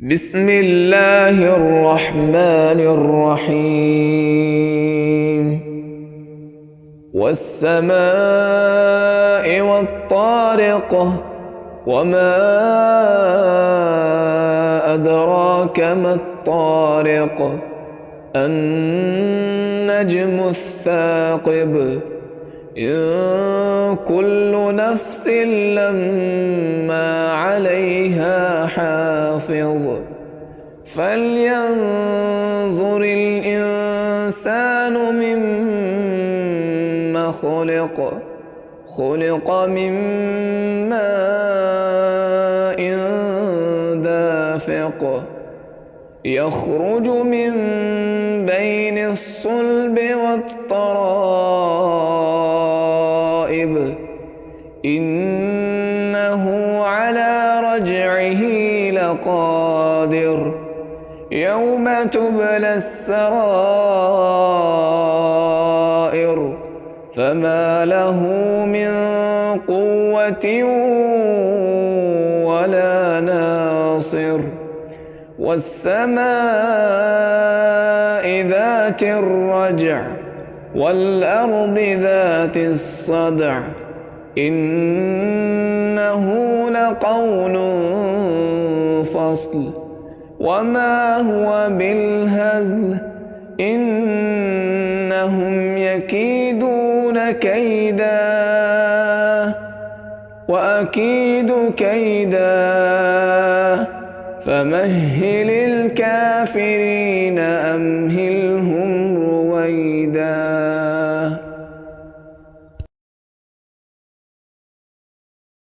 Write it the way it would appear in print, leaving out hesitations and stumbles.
بسم الله الرحمن الرحيم والسماء والطارق وما أدراك ما الطارق النجم الثاقب إن كل نفس لما عليها حافظ فلينظر الإنسان مما خلق من ماء دافق يخرج من بين الصلب والترائب إنه على رجعه لقادر يوم تبلى السرائر فما له من قوة ولا ناصر والسماء ذات الرجع والأرض ذات الصدع إنه لقول فصل وما هو بالهزل إنهم يكيدون كيدا وأكيد كيدا فمهل الكافرين أمهلهم رويدا.